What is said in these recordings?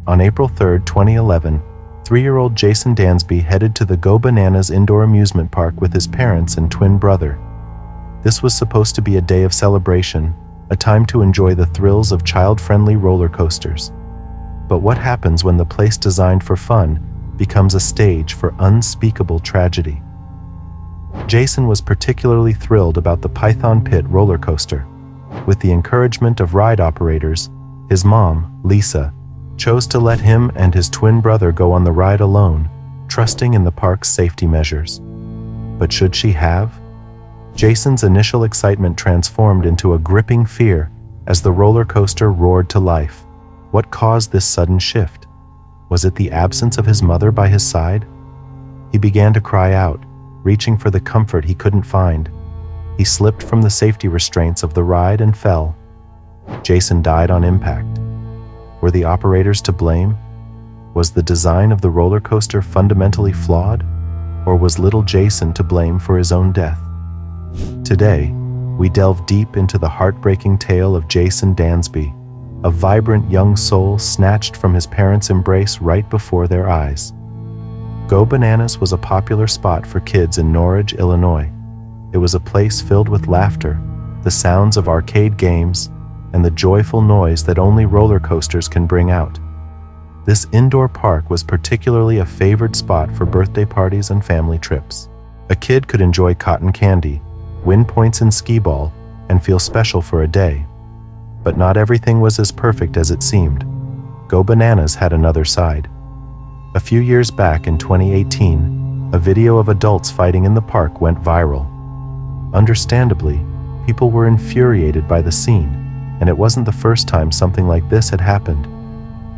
On April 3, 2011, 3-year-old Jayson Dansby headed to the Go Bananas indoor amusement park with his parents and twin brother. This was supposed to be a day of celebration, a time to enjoy the thrills of child-friendly roller coasters. But what happens when the place designed for fun becomes a stage for unspeakable tragedy? Jayson was particularly thrilled about the Python Pit roller coaster. With the encouragement of ride operators, his mom, Lisa, chose to let him and his twin brother go on the ride alone, trusting in the park's safety measures. But should she have? Jayson's initial excitement transformed into a gripping fear as the roller coaster roared to life. What caused this sudden shift? Was it the absence of his mother by his side? He began to cry out, reaching for the comfort he couldn't find. He slipped from the safety restraints of the ride and fell. Jayson died on impact. Were the operators to blame? Was the design of the roller coaster fundamentally flawed? Or was little Jayson to blame for his own death? Today, we delve deep into the heartbreaking tale of Jayson Dansby, a vibrant young soul snatched from his parents' embrace right before their eyes. Go Bananas was a popular spot for kids in Norridge, Illinois. It was a place filled with laughter, the sounds of arcade games, and the joyful noise that only roller coasters can bring out. This indoor park was particularly a favored spot for birthday parties and family trips. A kid could enjoy cotton candy, win points in skee-ball, and feel special for a day. But not everything was as perfect as it seemed. Go Bananas had another side. A few years back in 2018, a video of adults fighting in the park went viral. Understandably, people were infuriated by the scene, and it wasn't the first time something like this had happened.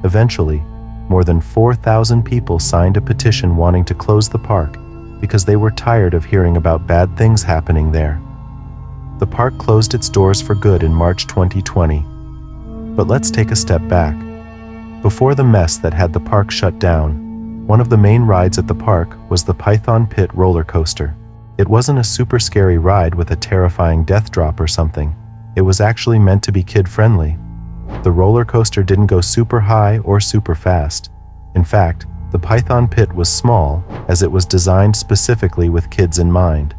Eventually, more than 4,000 people signed a petition wanting to close the park because they were tired of hearing about bad things happening there. The park closed its doors for good in March 2020. But let's take a step back. Before the mess that had the park shut down, one of the main rides at the park was the Python Pit roller coaster. It wasn't a super scary ride with a terrifying death drop or something. It was actually meant to be kid-friendly. The roller coaster didn't go super high or super fast. In fact, the Python Pit was small, as it was designed specifically with kids in mind.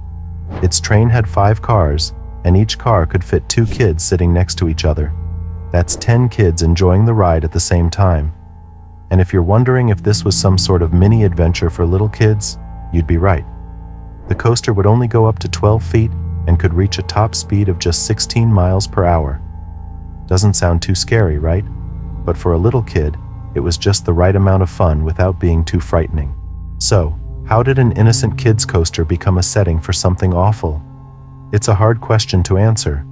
Its train had 5 cars, and each car could fit 2 kids sitting next to each other. That's 10 kids enjoying the ride at the same time. And if you're wondering if this was some sort of mini adventure for little kids, you'd be right. The coaster would only go up to 12 feet and could reach a top speed of just 16 miles per hour. Doesn't sound too scary, right? But for a little kid, it was just the right amount of fun without being too frightening. So, how did an innocent kids coaster become a setting for something awful? It's a hard question to answer.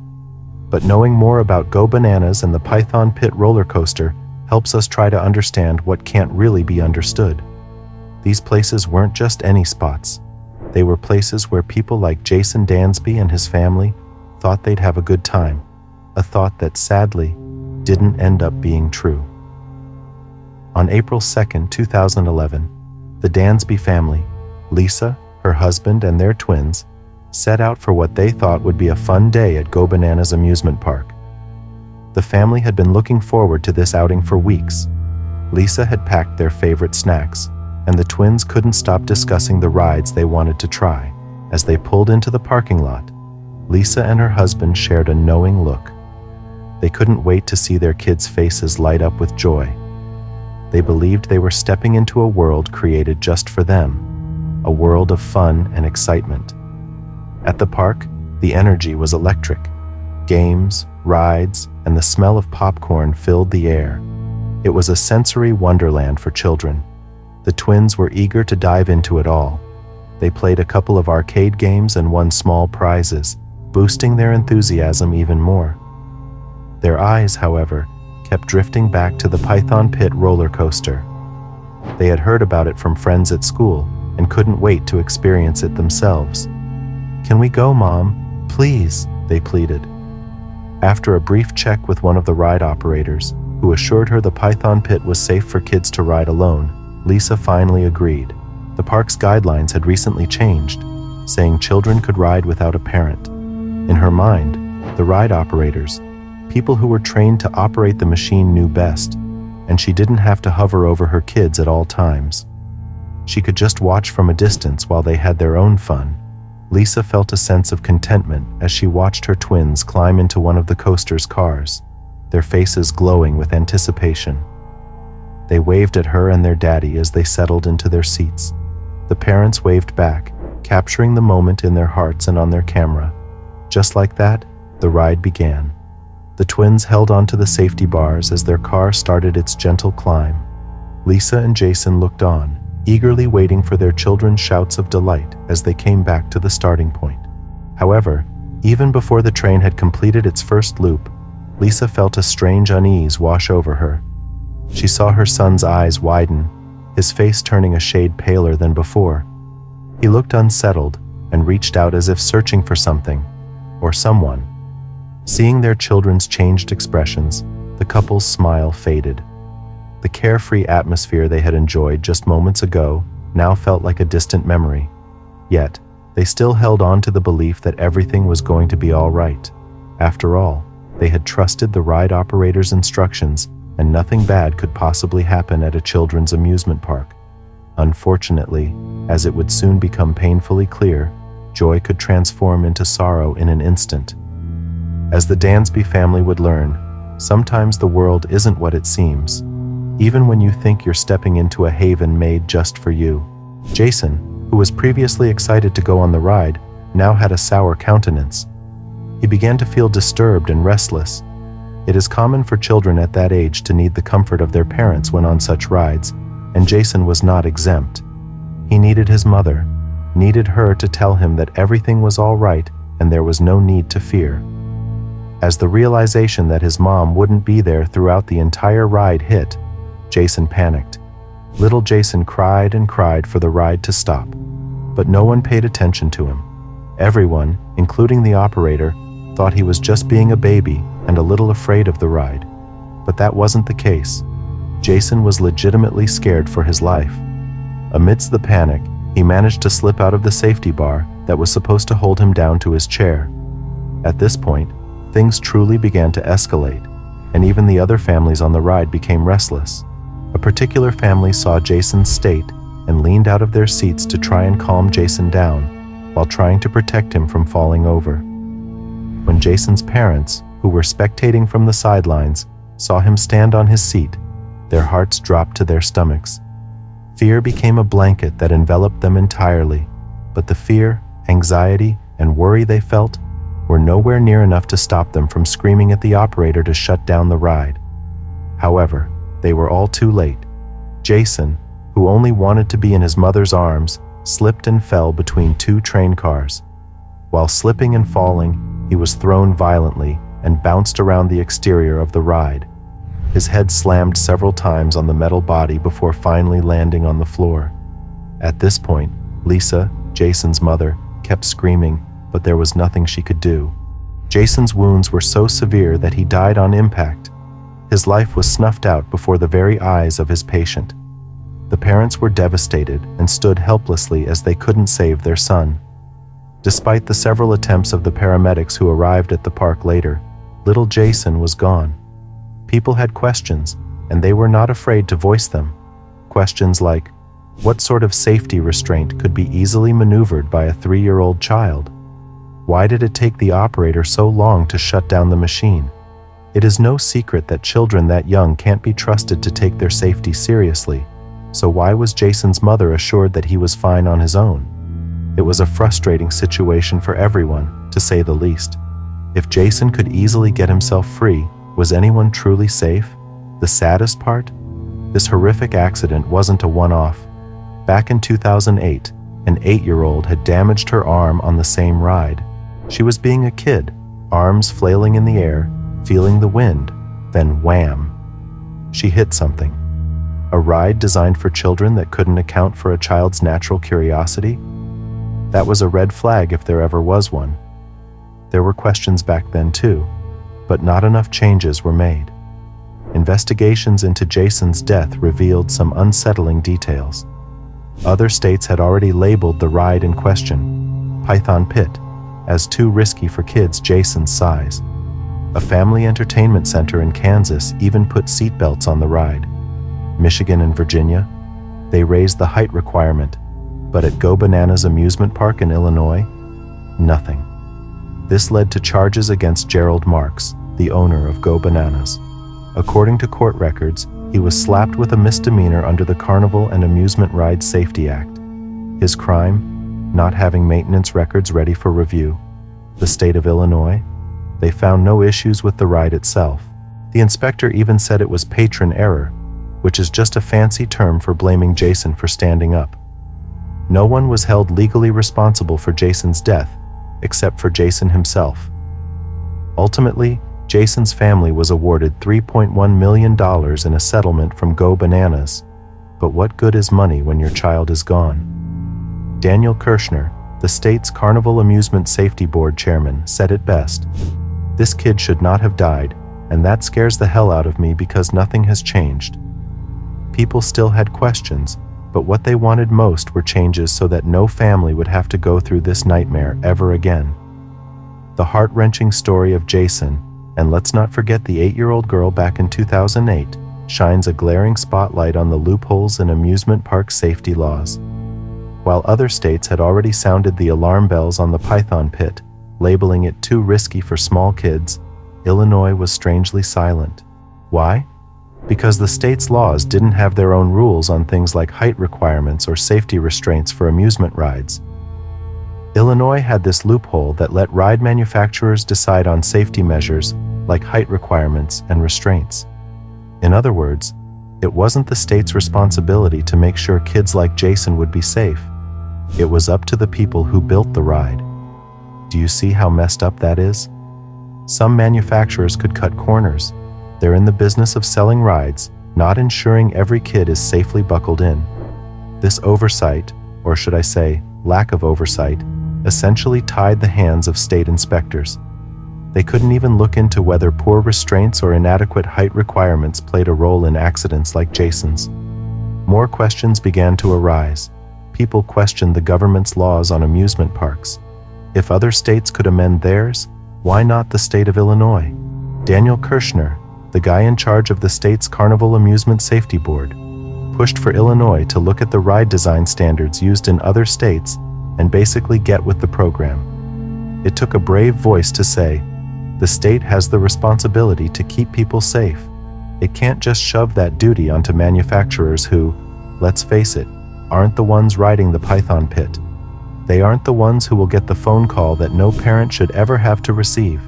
But knowing more about Go Bananas and the Python Pit roller coaster helps us try to understand what can't really be understood. These places weren't just any spots. They were places where people like Jayson Dansby and his family thought they'd have a good time, a thought that sadly didn't end up being true. On April 2, 2011, the Dansby family, Lisa, her husband, and their twins, set out for what they thought would be a fun day at Go Bananas amusement park. The family had been looking forward to this outing for weeks. Lisa had packed their favorite snacks, and the twins couldn't stop discussing the rides they wanted to try. As they pulled into the parking lot, Lisa and her husband shared a knowing look. They couldn't wait to see their kids' faces light up with joy. They believed they were stepping into a world created just for them, a world of fun and excitement. At the park, the energy was electric. Games, rides, and the smell of popcorn filled the air. It was a sensory wonderland for children. The twins were eager to dive into it all. They played a couple of arcade games and won small prizes, boosting their enthusiasm even more. Their eyes, however, kept drifting back to the Python Pit roller coaster. They had heard about it from friends at school and couldn't wait to experience it themselves. "Can we go, Mom? Please," they pleaded. After a brief check with one of the ride operators, who assured her the Python Pit was safe for kids to ride alone, Lisa finally agreed. The park's guidelines had recently changed, saying children could ride without a parent. In her mind, the ride operators, people who were trained to operate the machine, knew best. and she didn't have to hover over her kids at all times. She could just watch from a distance while they had their own fun. Lisa felt a sense of contentment as she watched her twins climb into one of the coaster's cars, their faces glowing with anticipation. They waved at her and their daddy as they settled into their seats. The parents waved back, capturing the moment in their hearts and on their camera. Just like that, the ride began. The twins held onto the safety bars as their car started its gentle climb. Lisa and Jayson looked on, eagerly waiting for their children's shouts of delight as they came back to the starting point. However, even before the train had completed its first loop, Lisa felt a strange unease wash over her. She saw her son's eyes widen, his face turning a shade paler than before. He looked unsettled and reached out as if searching for something, or someone. Seeing their children's changed expressions, the couple's smile faded. The carefree atmosphere they had enjoyed just moments ago now felt like a distant memory. Yet, they still held on to the belief that everything was going to be all right. After all, they had trusted the ride operator's instructions, and nothing bad could possibly happen at a children's amusement park. Unfortunately, as it would soon become painfully clear, joy could transform into sorrow in an instant. As the Dansby family would learn, sometimes the world isn't what it seems, even when you think you're stepping into a haven made just for you. Jayson, who was previously excited to go on the ride, now had a sour countenance. He began to feel disturbed and restless. It is common for children at that age to need the comfort of their parents when on such rides, and Jayson was not exempt. He needed his mother, needed her to tell him that everything was all right and there was no need to fear. As the realization that his mom wouldn't be there throughout the entire ride hit, Jayson panicked. Little Jayson cried and cried for the ride to stop, but no one paid attention to him. Everyone, including the operator, thought he was just being a baby and a little afraid of the ride. But that wasn't the case. Jayson was legitimately scared for his life. Amidst the panic, he managed to slip out of the safety bar that was supposed to hold him down to his chair. At this point, things truly began to escalate, and even the other families on the ride became restless. A particular family saw Jayson's state and leaned out of their seats to try and calm Jayson down, while trying to protect him from falling over. When Jayson's parents, who were spectating from the sidelines, saw him stand on his seat, their hearts dropped to their stomachs. Fear became a blanket that enveloped them entirely, but the fear, anxiety, and worry they felt were nowhere near enough to stop them from screaming at the operator to shut down the ride. However, they were all too late. Jayson, who only wanted to be in his mother's arms, slipped and fell between two train cars. While slipping and falling, he was thrown violently and bounced around the exterior of the ride. His head slammed several times on the metal body before finally landing on the floor. At this point, Lisa, Jayson's mother, kept screaming, but there was nothing she could do. Jayson's wounds were so severe that he died on impact. His life was snuffed out before the very eyes of his patient. The parents were devastated and stood helplessly as they couldn't save their son. Despite the several attempts of the paramedics who arrived at the park later, little Jayson was gone. People had questions, and they were not afraid to voice them. Questions like, what sort of safety restraint could be easily maneuvered by a 3-year-old child? Why did it take the operator so long to shut down the machine? It is no secret that children that young can't be trusted to take their safety seriously, so why was Jayson's mother assured that he was fine on his own? It was a frustrating situation for everyone, to say the least. If Jayson could easily get himself free, was anyone truly safe? The saddest part? This horrific accident wasn't a one-off. Back in 2008, an 8-year-old had damaged her arm on the same ride. She was being a kid, arms flailing in the air, feeling the wind, then wham! She hit something. A ride designed for children that couldn't account for a child's natural curiosity? That was a red flag if there ever was one. There were questions back then too, but not enough changes were made. Investigations into Jayson's death revealed some unsettling details. Other states had already labeled the ride in question, Python Pit, as too risky for kids Jayson's size. A family entertainment center in Kansas even put seatbelts on the ride. Michigan and Virginia. They raised the height requirement, but at Go Bananas amusement park in Illinois, nothing. This led to charges against Gerald Marks, the owner of Go Bananas. According to court records, he was slapped with a misdemeanor under the Carnival and Amusement Ride Safety Act. His crime? Not having maintenance records ready for review. The state of Illinois? They found no issues with the ride itself. The inspector even said it was patron error, which is just a fancy term for blaming Jayson for standing up. No one was held legally responsible for Jayson's death, except for Jayson himself. Ultimately, Jayson's family was awarded $3.1 million in a settlement from Go Bananas. But what good is money when your child is gone? Daniel Kirshner, the state's Carnival Amusement Safety Board chairman, said it best. This kid should not have died, and that scares the hell out of me because nothing has changed. People still had questions, but what they wanted most were changes so that no family would have to go through this nightmare ever again. The heart-wrenching story of Jayson, and let's not forget the 8-year-old girl back in 2008, shines a glaring spotlight on the loopholes in amusement park safety laws. While other states had already sounded the alarm bells on the Python pit, labeling it too risky for small kids, Illinois was strangely silent. Why? Because the state's laws didn't have their own rules on things like height requirements or safety restraints for amusement rides. Illinois had this loophole that let ride manufacturers decide on safety measures like height requirements and restraints. In other words, it wasn't the state's responsibility to make sure kids like Jayson would be safe. It was up to the people who built the ride. Do you see how messed up that is? Some manufacturers could cut corners. They're in the business of selling rides, not ensuring every kid is safely buckled in. This oversight, or should I say, lack of oversight, essentially tied the hands of state inspectors. They couldn't even look into whether poor restraints or inadequate height requirements played a role in accidents like Jayson's. More questions began to arise. People questioned the government's laws on amusement parks. If other states could amend theirs, why not the state of Illinois? Daniel Kirshner, the guy in charge of the state's Carnival Amusement Safety Board, pushed for Illinois to look at the ride design standards used in other states and basically get with the program. It took a brave voice to say, the state has the responsibility to keep people safe. It can't just shove that duty onto manufacturers who, let's face it, aren't the ones riding the Python pit. They aren't the ones who will get the phone call that no parent should ever have to receive.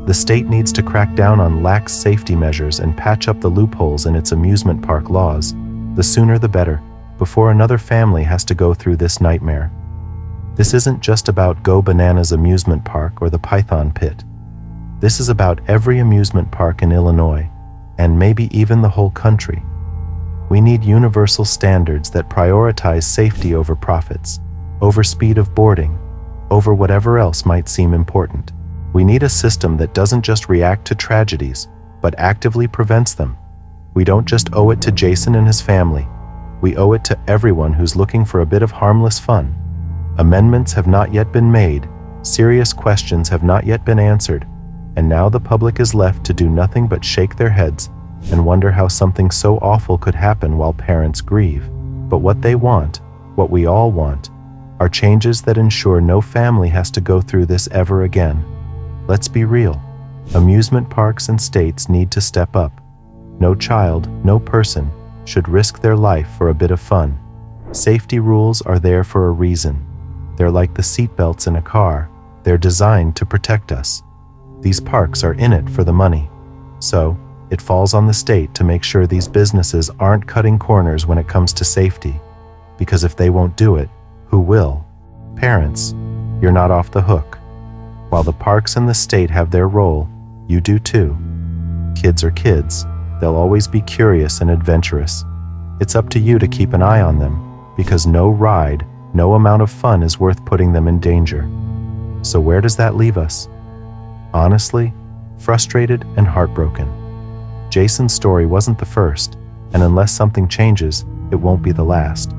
The state needs to crack down on lax safety measures and patch up the loopholes in its amusement park laws. The sooner the better, before another family has to go through this nightmare. This isn't just about Go Bananas amusement park or the Python pit. This is about every amusement park in Illinois, and maybe even the whole country. We need universal standards that prioritize safety over profits, over speed of boarding, over whatever else might seem important. We need a system that doesn't just react to tragedies, but actively prevents them. We don't just owe it to Jayson and his family. We owe it to everyone who's looking for a bit of harmless fun. Amendments have not yet been made, serious questions have not yet been answered, and now the public is left to do nothing but shake their heads and wonder how something so awful could happen while parents grieve. But what they want, what we all want, are changes that ensure no family has to go through this ever again. Let's be real. Amusement parks and states need to step up. No child, no person, should risk their life for a bit of fun. Safety rules are there for a reason. They're like the seatbelts in a car. They're designed to protect us. These parks are in it for the money. So, it falls on the state to make sure these businesses aren't cutting corners when it comes to safety. Because if they won't do it, who will? Parents, you're not off the hook. While the parks and the state have their role, you do too. Kids are kids. They'll always be curious and adventurous. It's up to you to keep an eye on them, because no ride, no amount of fun is worth putting them in danger. So where does that leave us? Honestly, frustrated and heartbroken. Jayson's story wasn't the first, and unless something changes, it won't be the last.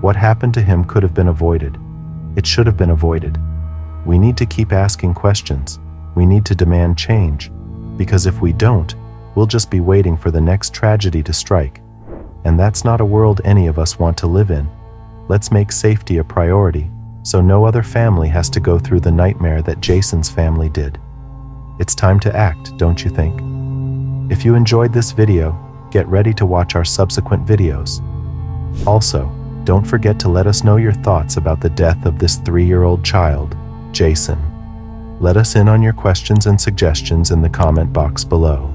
What happened to him could have been avoided. It should have been avoided. We need to keep asking questions. We need to demand change, because if we don't, we'll just be waiting for the next tragedy to strike. And that's not a world any of us want to live in. Let's make safety a priority, so no other family has to go through the nightmare that Jayson's family did. It's time to act, don't you think? If you enjoyed this video, get ready to watch our subsequent videos. Also, don't forget to let us know your thoughts about the death of this 3-year-old child, Jayson. Let us in on your questions and suggestions in the comment box below.